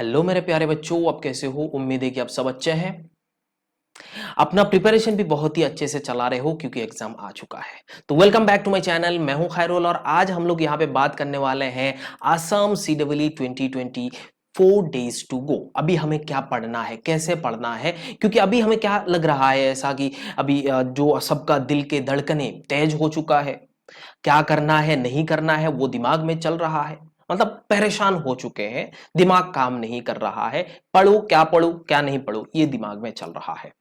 Hello मेरे प्यारे बच्चों, आप कैसे हो? उम्मीद है कि आप सब अच्छे हैं। अपना प्रिपरेशन भी बहुत ही अच्छे से चला रहे हो क्योंकि एग्जाम आ चुका है। तो welcome back to my channel. मैं हूं खैरुल और आज हम लोग यहां पे बात करने वाले हैं Assam CEE 2020 4 days to go. अभी हमें क्या पढ़ना है, कैसे पढ़ना है, क्योंकि अभी हमें क्या लग रहा है ऐसा कि अभी जो सबका दिल के धड़कने तेज हो चुका है। क्या करना है नहीं करना है वो दिमाग में चल रहा है। मतलब परेशान हो चुके हैं, दिमाग काम नहीं कर रहा है। पढ़ूं क्या नहीं पढ़ूं ये दिमाग में चल रहा है।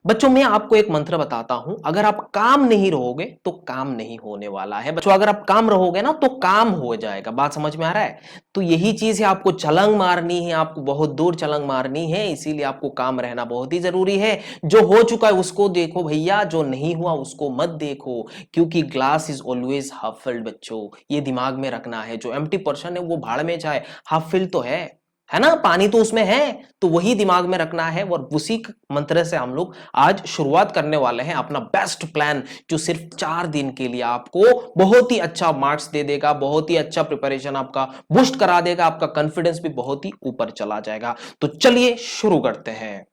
बच्चों, मैं आपको एक मंत्र बताता हूं, अगर आप काम नहीं रहोगे तो काम नहीं होने वाला है। बच्चों, अगर आप काम रहोगे ना तो काम हो जाएगा। बात समझ में आ रहा है? तो यही चीज है, आपको छलांग मारनी है, आपको बहुत दूर छलांग मारनी है, इसीलिए आपको काम रहना बहुत ही जरूरी है। जो हो चुका है उसको देखो भैया, जो नहीं हुआ उसको मत देखो, क्योंकि glass is always half filled. बच्चों, ये दिमाग में रखना है। जो एम्प्टी पर्सन है वो भाड़ में जाए, हाफ फिल्ड तो है ना, पानी तो उसमें है। तो वही दिमाग में रखना है और उसी मंत्र से हम लोग आज शुरुआत करने वाले हैं अपना बेस्ट प्लान, जो सिर्फ 4 दिन के लिए आपको बहुत ही अच्छा मार्क्स दे देगा, बहुत ही अच्छा प्रिपरेशन आपका बूस्ट करा देगा, आपका कॉन्फिडेंस भी बहुत ही ऊपर चला जाएगा। तो चलिए शुरू करते हैं।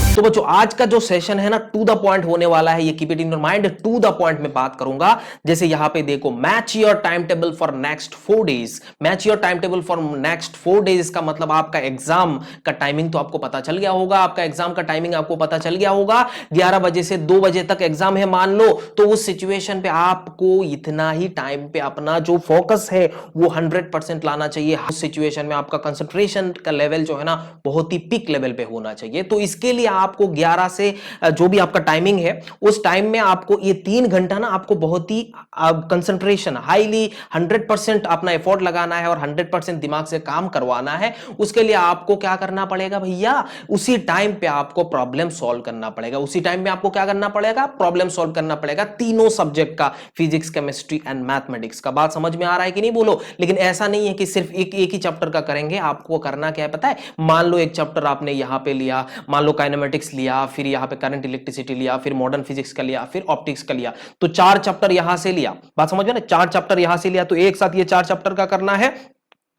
तो बच्चों, आज का जो सेशन है ना, टू द पॉइंट होने वाला है। ये keep it in your mind, to the point में बात करूंगा। जैसे यहां पे देखो, match your time table for next 4 days. Match your time table for next 4 days का मतलब आपका एग्जाम का टाइमिंग तो आपको पता चल गया होगा। आपका एग्जाम का टाइमिंग आपको पता चल गया होगा, 11 बजे से 2 बजे तक एग्जाम है मान लो। तो उस सिचुएशन पे आपको इतना ही टाइम पे अपना जो फोकस है वो 100% लाना चाहिए। उस सिचुएशन में आपका कंसंट्रेशन का लेवल जो है ना, बहुत ही पीक लेवल पे होना चाहिए। तो इसके लिए आपको 11 से जो भी आपका टाइमिंग है, उस टाइम में आपको ये 3 घंटा ना आपको बहुत ही कंसंट्रेशन हाईली 100% अपना एफर्ट लगाना है और 100% दिमाग से काम करवाना है। उसके लिए आपको क्या करना पड़ेगा भैया, उसी टाइम पे आपको प्रॉब्लम सॉल्व करना पड़ेगा। उसी टाइम में आपको क्या करना पड़ेगा, प्रॉब्लम सॉल्व करना पड़ेगा, तीनों सब्जेक्ट का, फिजिक्स, केमिस्ट्री एंड मैथमेटिक्स का। बात समझ में आ रहा है कि नहीं बोलो? लेकिन ऐसा नहीं है कि सिर्फ एक ही चैप्टर का करेंगे। आपको करना क्या है पता है? मान लो एक चैप्टर आपने यहां पे लिया, मान लो काइनेमेटिक्स लिया, फिर यहाँ पे करंट इलेक्ट्रिसिटी लिया, फिर मॉडर्न फिजिक्स का लिया, फिर ऑप्टिक्स का लिया। तो 4 चैप्टर यहां से लिया। बात समझ में ना, 4 चैप्टर यहां से लिया, तो एक साथ ये 4 चैप्टर का करना है।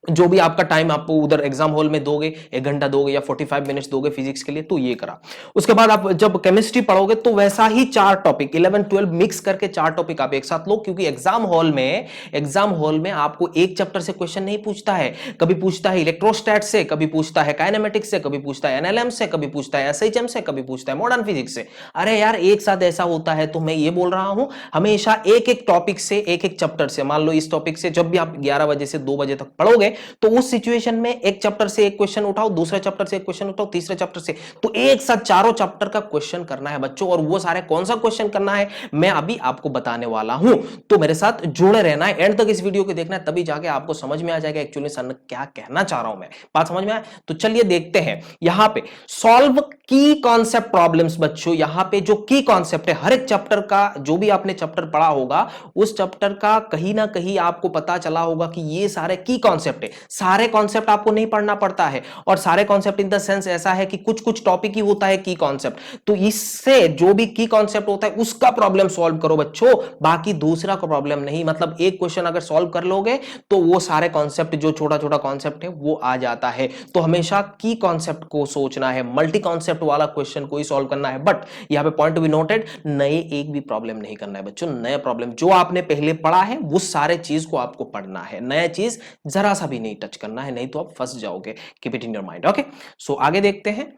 जो भी आपका टाइम आपको उधर एग्जाम हॉल में दोगे, 1 घंटा दोगे या 45 मिनट्स दोगे फिजिक्स के लिए, तो ये करा। उसके बाद आप जब केमिस्ट्री पढ़ोगे तो वैसा ही 4 टॉपिक 11 12 मिक्स करके 4 टॉपिक आप एक साथ लो, क्योंकि एग्जाम हॉल में आपको एक चैप्टर से क्वेश्चन नहीं पूछता है। कभी पूछता है इलेक्ट्रोस्टैट से, कभी पूछता है काइनेमेटिक्स से, कभी पूछता है एनएलएम से, कभी पूछता है एसएचएम से, कभी पूछता है मॉडर्न फिजिक्स से। अरे यार, एक साथ ऐसा होता है। तो मैं ये बोल रहा हूं, हमेशा एक एक टॉपिक से, एक एक चैप्टर से, मान लो इस टॉपिक से जब भी आप 11 बजे से 2 बजे तक पढ़ोगे, तो उस सिचुएशन में एक चैप्टर से एक क्वेश्चन उठाओ, दूसरे चैप्टर से एक क्वेश्चन उठाओ, तीसरे चैप्टर से, तो एक साथ चारों चैप्टर का क्वेश्चन करना है बच्चों। और वो सारे कौन सा क्वेश्चन करना है मैं अभी आपको बताने वाला हूं। तो मेरे साथ जुड़े रहना है, एंड तक इस वीडियो को देखना है, तभी जाके आपको समझ में आ जाएगा एक्चुअली सर क्या कहना चाह रहा हूं मैं। बात समझ में आया? तो चलिए देखते हैं। यहां पे सॉल्व की कॉन्सेप्ट प्रॉब्लम्स। बच्चों, यहां पे जो की कॉन्सेप्ट है, हर एक चैप्टर का, जो भी आपने चैप्टर पढ़ा होगा उस चैप्टर का कहीं ना कहीं आपको पता चला होगा कि ये सारे की कॉन्सेप्ट है। सारे कॉन्सेप्ट आपको नहीं पढ़ना पड़ता है, और सारे कॉन्सेप्ट इन द सेंस ऐसा है कि कुछ कुछ टॉपिक ही होता है की कॉन्सेप्ट। तो इससे जो भी की कॉन्सेप्ट होता है उसका प्रॉब्लम सॉल्व करो बच्चों, बाकी दूसरा का प्रॉब्लम नहीं। मतलब एक क्वेश्चन अगर सॉल्व कर लोगे तो वो सारे कॉन्सेप्ट, जो छोटा छोटा कॉन्सेप्ट है वो आ जाता है। तो हमेशा की कॉन्सेप्ट को सोचना है, मल्टी कॉन्सेप्ट वाला क्वेश्चन को ही सॉल्व करना है। बट यहां पे पॉइंट टू बी नोटेड, नए एक भी प्रॉब्लम नहीं करना है बच्चों। नया प्रॉब्लम जो आपने पहले पढ़ा है वो सारे चीज को आपको पढ़ना है, नया चीज जरा सा भी नहीं टच करना है, नहीं तो आप फंस जाओगे। Keep it in your mind. Okay, so आगे देखते हैं।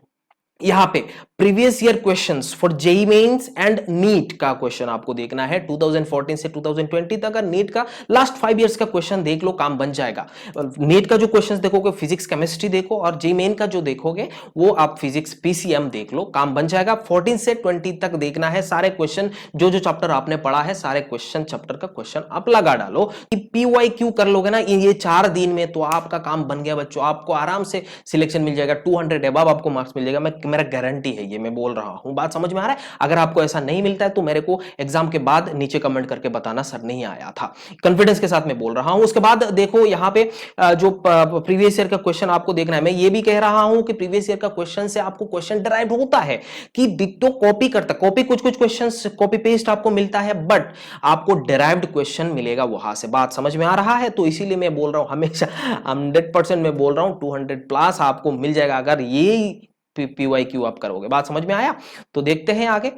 यहां पे previous year questions for JEE Mains and NEET का क्वेश्चन आपको देखना है। 2014 से 2020 तक का नीट का लास्ट 5 इयर्स का क्वेश्चन देख लो, काम बन जाएगा। नीट का जो क्वेश्चंस देखोगे फिजिक्स केमिस्ट्री देखो, और जेई मेन का जो देखोगे वो आप फिजिक्स पीसीएम देख लो, काम बन जाएगा। 14 से 20 तक देखना है सारे क्वेश्चन, जो जो चैप्टर आपने पढ़ा है सारे क्वेश्चन, चैप्टर का क्वेश्चन आप लगा डालो। पीवाईक्यू कर लोगे ना ये 4 दिन में, तो आपका काम बन गया बच्चों। आपको आराम से सिलेक्शन मिल जाएगा, 200 अबव आपको मार्क्स मिल जाएगा। मैं मेरा गारंटी है, ये मैं बोल रहा हूं। बात समझ में आ रहा है? अगर आपको ऐसा नहीं मिलता है तो मेरे को एग्जाम के बाद नीचे कमेंट करके बताना सर नहीं आया था। कॉन्फिडेंस के साथ मैं बोल रहा हूं। उसके बाद देखो यहाँ पे जो प्रीवियस ईयर का क्वेश्चन आपको देखना है, मैं ये भी कह रहा हूं कि प्रीवियस ईयर का क्वेश्चन से आपको क्वेश्चन डिराइव होता है कि डिट्टो कॉपी करता, कॉपी कुछ कुछ क्वेश्चंस कॉपी पेस्ट आपको मिलता है, बट आपको डिराइव्ड क्वेश्चन मिलेगा वहां से। बात समझ में आ रहा है? तो इसीलिए मैं बोल रहा हूं हमेशा 100% मैं बोल रहा हूं 200 प्लस आपको मिल जाएगा अगर ये PYQ आप करोगे। बात समझ में आया? तो देखते हैं आगे।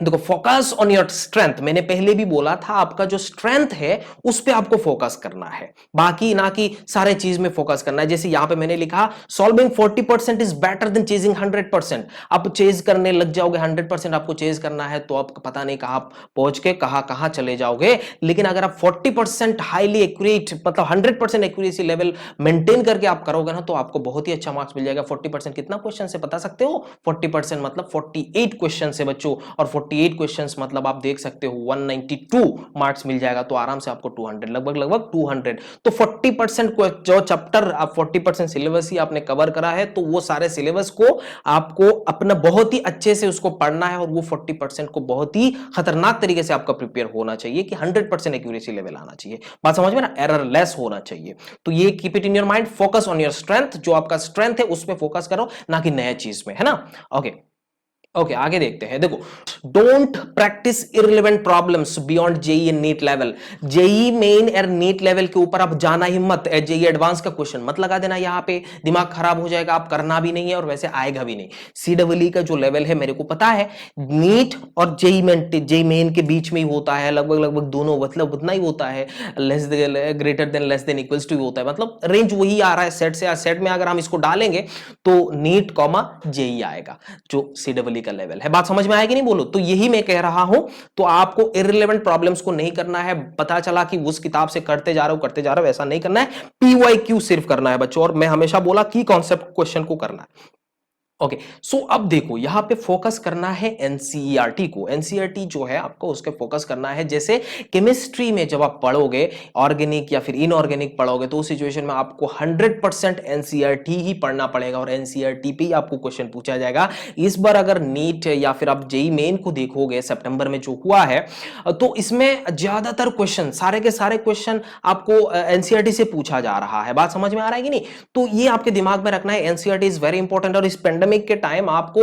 देखो, फोकस ऑन योर स्ट्रेंथ, मैंने पहले भी बोला था आपका जो स्ट्रेंथ है उस पे आपको फोकस करना है, बाकी ना कि सारे चीज में फोकस करना है। जैसे यहां पे मैंने लिखा solving 40% is better than chasing 100%। आप चेज करने लग जाओगे, 100% आपको चेज करना है तो आप पता नहीं कहां पहुंच के कहां चले जाओगे। लेकिन अगर आप 40% हाईली एक्यूरेट, मतलब 100% एक्यूरेसी लेवल मेंटेन करके आप करोगे ना तो आपको बहुत ही अच्छा मार्क्स मिल जाएगा। 40% कितना क्वेश्चन से बता सकते हो? 40% मतलब 48 क्वेश्चन से बच्चों, और 48 क्वेश्चंस मतलब आप देख सकते हो 192 मार्क्स मिल जाएगा। तो आराम से आपको 200, लगभग 200। तो 40% जो चैप्टर आप 40% सिलेबस ही आपने कवर करा है, तो वो सारे सिलेबस को आपको अपना बहुत ही अच्छे से उसको पढ़ना है, और वो 40% को बहुत ही खतरनाक तरीके से आपका प्रिपेयर होना चाहिए कि 100% एक्यूरेसी लेवल आना चाहिए। बात समझ में ना? एरर लेस होना चाहिए। तो ये keep it in your mind, focus on your strength, जो आपका स्ट्रेंथ है उस पर फोकस करो, ना कि नया चीज में, है ना? ओके, आगे देखते हैं। देखो, don't practice irrelevant problems beyond JEE and NEET level. JEE Main और नीट लेवल के ऊपर आप जाना ही मत। जेई एडवांस का क्वेश्चन मत लगा देना, यहां पे दिमाग खराब हो जाएगा, आप करना भी नहीं है और वैसे आएगा भी नहीं। CEE का जो लेवल है मेरे को पता है, नीट और जेई मेन के बीच में ही होता है, लगभग दोनों मतलब उतना ही होता है, less greater than less than equals to होता है, मतलब रेंज वही आ रहा है सेट से। सेट में अगर हम इसको डालेंगे तो नीट कॉमा जेई आएगा जो CEE का लेवल है। बात समझ में आएगी नहीं? बोलो। तो यही मैं कह रहा हूं, तो आपको इररिलेवेंट प्रॉब्लम्स को नहीं करना है। पता चला कि उस किताब से करते जा रहा हूं, ऐसा नहीं करना है। PYQ सिर्फ करना है बच्चों, और मैं हमेशा बोला की कॉन्सेप्ट क्वेश्चन को करना है। ओके, सो अब देखो यहां पे फोकस करना है एनसीईआरटी को। एनसीईआरटी जो है आपको उसके फोकस करना है। जैसे केमिस्ट्री में जब आप पढ़ोगे ऑर्गेनिक या फिर इनऑर्गेनिक पढ़ोगे, तो उस सिचुएशन में आपको 100% एनसीईआरटी ही पढ़ना पड़ेगा, और एनसीईआरटी पे ही आपको क्वेश्चन पूछा जाएगा। इस बार अगर नीट या फिर आप जेई मेन को देखोगे सितंबर में जो हुआ है, तो इसमें ज्यादातर क्वेश्चन, सारे के सारे क्वेश्चन आपको एनसीईआरटी से पूछा जा रहा है। बात समझ में आ रहा है कि नहीं? तो ये आपके दिमाग में रखना है, एनसीईआरटी इज वेरी इंपॉर्टेंट, और इस पेंडेमिक के टाइम आपको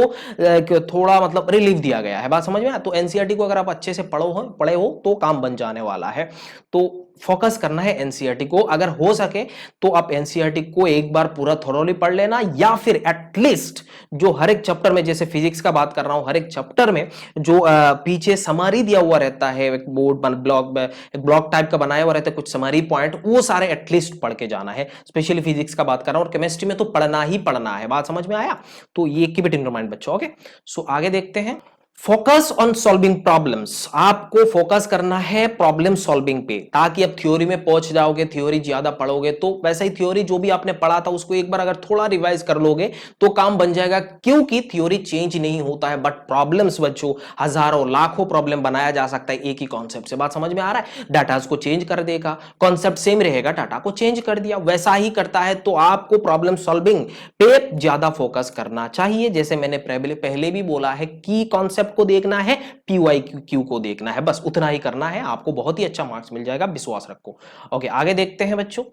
थोड़ा मतलब रिलीफ दिया गया है। बात समझ में आया? तो एनसीईआरटी को अगर आप अच्छे से पढ़े हो तो काम बन जाने वाला है। तो फोकस करना है एनसीईआरटी को। अगर हो सके तो आप एनसीईआरटी को एक बार पूरा थोरोली पढ़ लेना, या फिर एटलीस्ट जो हर एक चैप्टर में, जैसे फिजिक्स का बात कर रहा हूं, हर एक चैप्टर में जो पीछे समरी दिया हुआ रहता है, एक बोर्ड ब्लॉक टाइप का बनाया हुआ रहता है, कुछ समरी पॉइंट, वो सारे एटलीस्ट पढ़ के जाना है। स्पेशली फिजिक्स का बात कर रहा हूं, और केमिस्ट्री में तो पढ़ना ही पढ़ना है। बात समझ में आया? तो ये कीप इट इन माइंड बच्चों। ओके, सो आगे देखते हैं। फोकस ऑन सॉल्विंग प्रॉब्लम्स, आपको फोकस करना है प्रॉब्लम सॉल्विंग पे, ताकि अब थ्योरी में पहुंच जाओगे। थ्योरी ज्यादा पढ़ोगे तो वैसे ही थ्योरी जो भी आपने पढ़ा था उसको एक बार अगर थोड़ा रिवाइज कर लोगे तो काम बन जाएगा, क्योंकि थ्योरी चेंज नहीं होता है, बट प्रॉब्लम्स बच्चों हजारों लाखों प्रॉब्लम बनाया जा सकता है एक ही कॉन्सेप्ट से। बात समझ में आ रहा है? डाटा को चेंज कर देगा, कॉन्सेप्ट सेम रहेगा, डाटा को चेंज कर दिया, वैसा ही करता है। तो आपको प्रॉब्लम सॉल्विंग पे ज्यादा फोकस करना चाहिए। जैसे मैंने पहले भी बोला है कि कॉन्सेप्ट को देखना है, PYQ को देखना है, बस उतना ही करना है, आपको बहुत ही अच्छा मार्क्स मिल जाएगा, विश्वास रखो। ओके, आगे देखते हैं बच्चों।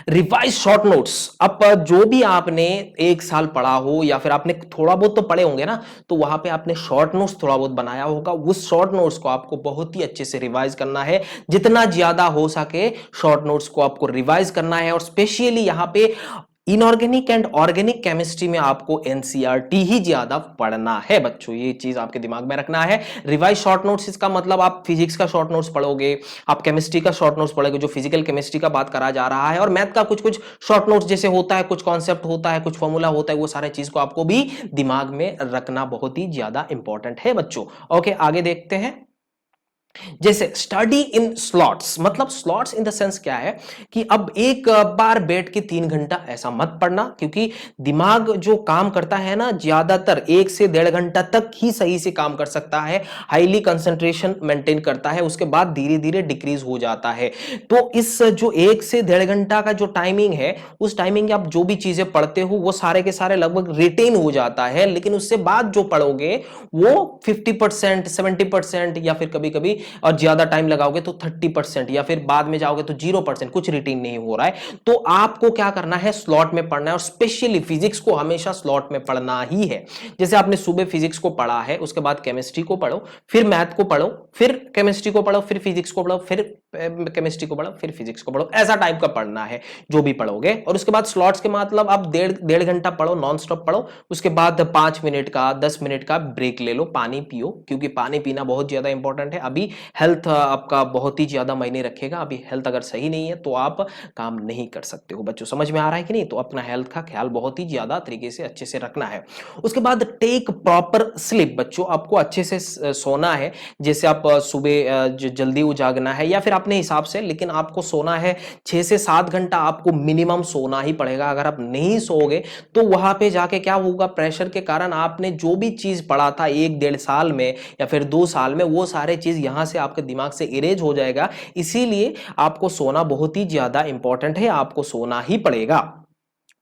Revise short notes. अब जो भी आपने एक साल पढ़ा हो या फिर आपने थोड़ा बहुत तो पढ़े होंगे ना, तो वहां पे आपने शॉर्ट नोट्स थोड़ा बहुत बनाया होगा, उस शॉर्ट नोट्स को आपको बहुत ही अच्छे से रिवाइज करना है। जितना ज्यादा हो सके शॉर्ट नोट्स को आपको रिवाइज करना है, और स्पेशली यहां पे इनऑर्गेनिक एंड ऑर्गेनिक केमिस्ट्री में आपको एनसीईआरटी ही ज्यादा पढ़ना है बच्चों, ये चीज आपके दिमाग में रखना है। रिवाइज शॉर्ट नोट्स, इसका मतलब आप फिजिक्स का शॉर्ट नोट्स पढ़ोगे, आप केमिस्ट्री का शॉर्ट नोट्स पढ़ोगे, जो फिजिकल केमिस्ट्री का बात करा जा रहा है, और मैथ का कुछ कुछ शॉर्ट नोट्स जैसे होता है, कुछ कॉन्सेप्ट होता है, कुछ फॉर्मूला होता है, वो सारे चीज को आपको भी दिमाग में रखना बहुत ही ज्यादा इंपॉर्टेंट है बच्चों। ओके, आगे देखते हैं। जैसे स्टडी इन स्लॉट्स, मतलब स्लॉट्स इन द सेंस क्या है कि अब एक बार बैठ के 3 घंटा ऐसा मत पढ़ना, क्योंकि दिमाग जो काम करता है ना ज्यादातर 1 से 1.5 घंटा तक ही सही से काम कर सकता है, हाईली कंसंट्रेशन मेंटेन करता है, उसके बाद धीरे धीरे डिक्रीज हो जाता है। तो इस जो 1 से 1.5 घंटा का जो टाइमिंग है, उस टाइमिंग आप जो भी चीजें पढ़ते हो वो सारे के सारे लगभग रिटेन हो जाता है, लेकिन उससे बाद जो पढ़ोगे वो 50%, 70% या फिर कभी कभी और ज्यादा टाइम लगाओगे तो 30%, या फिर बाद में जाओगे तो 0%, कुछ रिटेन नहीं हो रहा है। तो आपको क्या करना है, स्लॉट में पढ़ना है, और स्पेशली फिजिक्स को हमेशा स्लॉट में पढ़ना ही है। जैसे आपने सुबह फिजिक्स को पढ़ा है, उसके बाद केमिस्ट्री को पढ़ो, फिर मैथ को पढ़ो, फिर केमिस्ट्री को पढ़ो, फिर फिजिक्स को पढ़ो, फिर केमिस्ट्री को पढ़ो, फिर फिजिक्स को पढ़ो, ऐसा टाइप का पढ़ना है जो भी पढ़ोगे। और उसके बाद स्लॉट्स के मतलब आप 1.5 घंटा पढ़ो, नॉन स्टॉप पढ़ो, उसके बाद 5 मिनट का 10 मिनट का ब्रेक ले लो, पानी पियो, क्योंकि पानी पीना बहुत ज्यादा इंपॉर्टेंट है। अभी हेल्थ आपका बहुत ही ज्यादा मायने रखेगा, अभी हेल्थ अगर सही नहीं है तो आप काम नहीं कर सकते हो। बच्चों समझ में आ रहा है कि नहीं? तो अपना हेल्थ का ख्याल बहुत ही ज्यादा तरीके से अच्छे से रखना है। उसके बाद टेक प्रॉपर स्लीप, बच्चों आपको अच्छे से सोना है। जैसे आप सुबह जल्दी उजागना है या फिर अपने हिसाब से, लेकिन आपको सोना है 6 से 7 घंटा आपको मिनिमम सोना ही पड़ेगा। अगर आप नहीं सोओगे तो वहां पे जाके क्या होगा, प्रेशर के कारण आपने जो भी चीज पढ़ा था 1 1.5 साल में या फिर 2 साल में, वो सारे चीज यहां से आपके दिमाग से इरेज हो जाएगा। इसीलिए आपको सोना बहुत ही ज्यादा इंपॉर्टेंट है, आपको सोना ही पड़ेगा।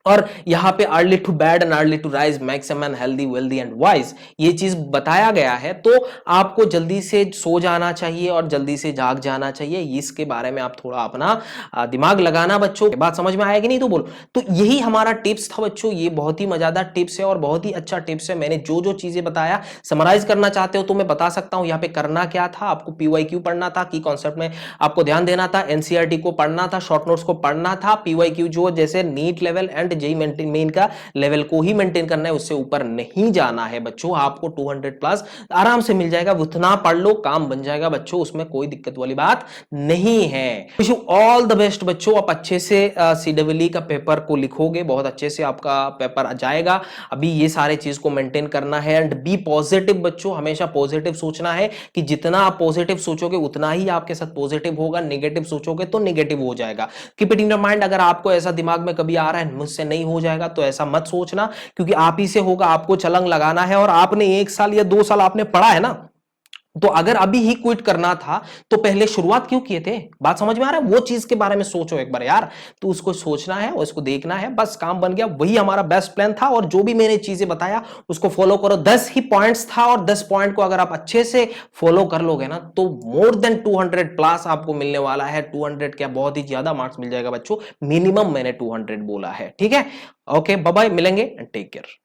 और यहां पे early to bed and early to rise makes a man healthy wealthy and wise, ये चीज बताया गया है। तो आपको जल्दी से सो जाना चाहिए और जल्दी से जाग जाना चाहिए, इसके बारे में आप थोड़ा अपना दिमाग लगाना बच्चों। बात समझ में आएगी नहीं तो बोलो। तो यही हमारा टिप्स था बच्चों, ये बहुत ही मजेदार टिप्स है और बहुत ही अच्छा टिप्स है। मैंने जो जो चीजें बताया, समराइज करना चाहते हो तो मैं बता सकता हूं। यहाँ पे करना क्या था, आपको पीवाईक्यू पढ़ना था, की कॉन्सेप्ट में आपको ध्यान देना था, एनसीईआरटी को पढ़ना था, शॉर्ट नोट्स को पढ़ना था, पीवाईक्यू जो जैसे NEET level and JEE Main का लेवल को ही मेंटेन करना है, उससे ऊपर नहीं जाना है बच्चों। आपको 200 प्लस आराम से मिल जाएगा, उतना पढ़ लो, काम बन जाएगा बच्चों, उसमें कोई दिक्कत वाली बात नहीं है। Wish you all the best बच्चों। आप अच्छे से सीडब्ल्यूई का पेपर को लिखोगे, बहुत अच्छे से आपका पेपर आ जाएगा। अभी ये सारे चीज को मेंटेन करना है एंड बी पॉजिटिव बच्चों, हमेशा पॉजिटिव सोचना है कि जितना आप पॉजिटिव सोचोगे उतना ही आपके साथ पॉजिटिव होगा, नेगेटिव सोचोगे तो नेगेटिव हो जाएगा। Keep it in your mind. अगर आपको ऐसा दिमाग में कभी आ रहा है मुझसे नहीं हो जाएगा, तो ऐसा मत सोचना, क्योंकि आप ही से होगा। आपको छलांग लगाना है और आपने 1 साल या 2 साल आपने पढ़ा है ना, तो अगर अभी ही क्विट करना था तो पहले शुरुआत क्यों किए थे? बात समझ में आ रहा है? वो चीज के बारे में सोचो एक बार यार। तो उसको सोचना है और उसको देखना है, बस काम बन गया। वही हमारा बेस्ट प्लान था और जो भी मैंने चीजें बताया उसको फॉलो करो। 10 ही पॉइंट्स था और 10 पॉइंट को अगर आप अच्छे से फॉलो कर लोगे ना तो मोर देन 200 प्लस आपको मिलने वाला है। 200 क्या, बहुत ही ज्यादा मार्क्स मिल जाएगा बच्चों, मिनिमम मैंने 200 बोला है। ठीक है, ओके, बाय बाय, मिलेंगे एंड टेक केयर।